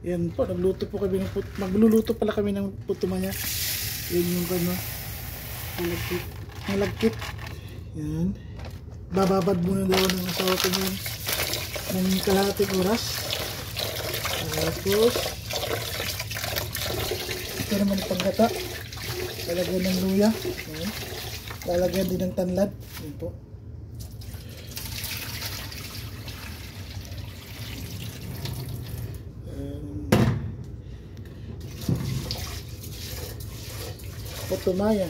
Yan po, nagluluto pala kami ng puto maya. Yan yung ano, ang lagkit. Yan. Bababad muna daw ng asawa ko yun ng kalahating oras. Tapos ito naman ang panggata. Lalagyan ng luya. Yan. Lalagyan din ng tanlad. Yan po. Puto maya.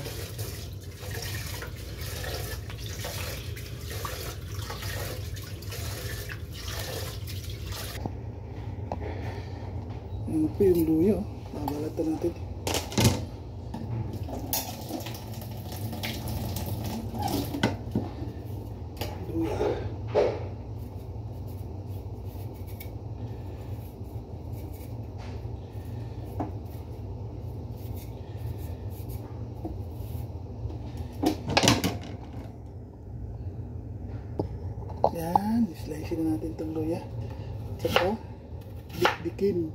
Ano po yung luya? Babalatan natin. Luya. Yan, slice na natin itong luya. Tsaka, dikdikin.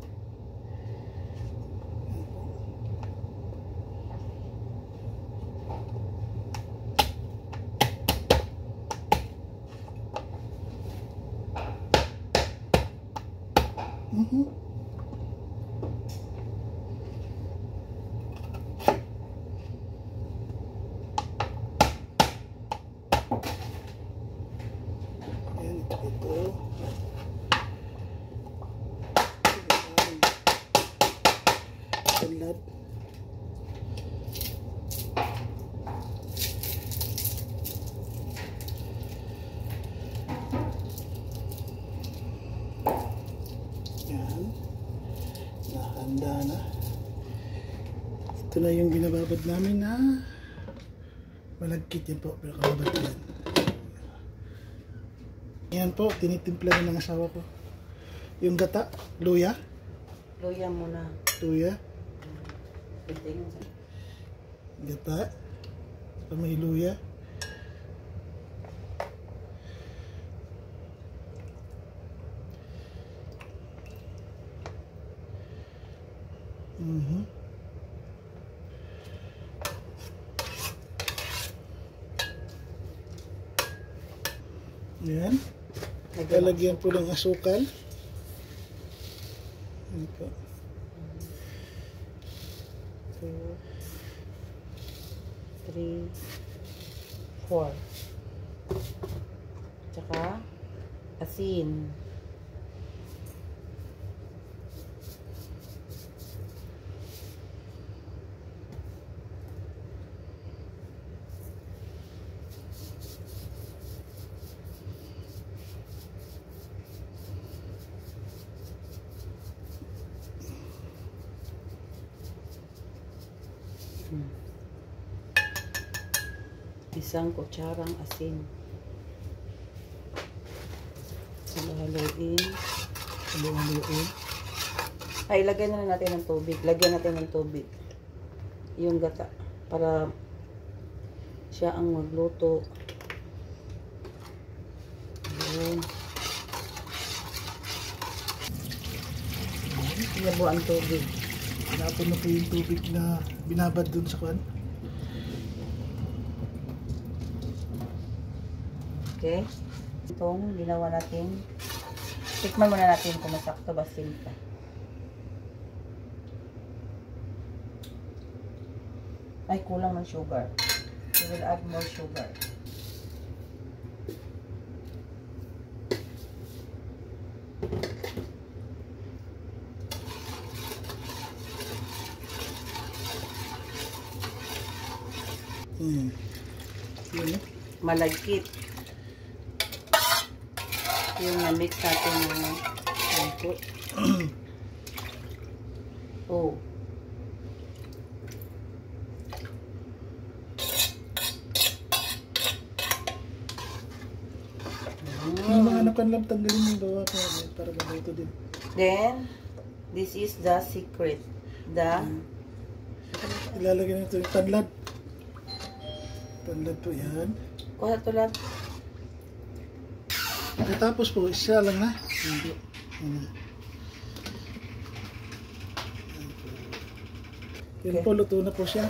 Tanlad. Yan. Nahanda na. Ito na yung binababad namin na malagkit yan po. Pero kababad yan. Yan po, tinitimpla na ng asawa ko. Yung gata, luya. Luya muna. Luya. Gata. May luya. Yan. Lalagyan po ng asukal. Yan po. 2, 3, 4. Tsaka asin. Isang kutsarang asin. Haluin. Ay, lagyan na natin ng tubig. Lagyan natin ng tubig. Yung gata. Para siya ang magluto. Ayan. Iyabo ang tubig. Napon na po yung tubig na binabad dun sa kwan. Okay. Itong ginawa natin. Tikman muna natin kung masakto ba simple. Ay, kulang ng sugar. We will add more sugar. Malagkit. Yung na-mix natin ng sangkot. Oh. Yung mga anak lang tanggalin yung gawa ko para maluto din. Then, this is the secret. The ilalagay nito yung tanlad. Tanlad po yan. kuha ito lang. Tapos po, isa lang na. Yan po, luto na po siya.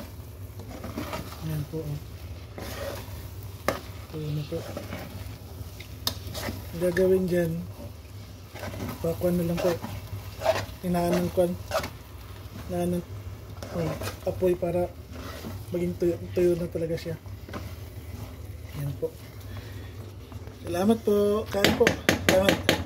Ayan po. Oh. Luto na po. Ang gagawin dyan, pakuan na lang po. Inaanan ko. Inaanan apoy para maging tuyo na talaga siya. Ayan po. Salamat po. Kain po. Salamat.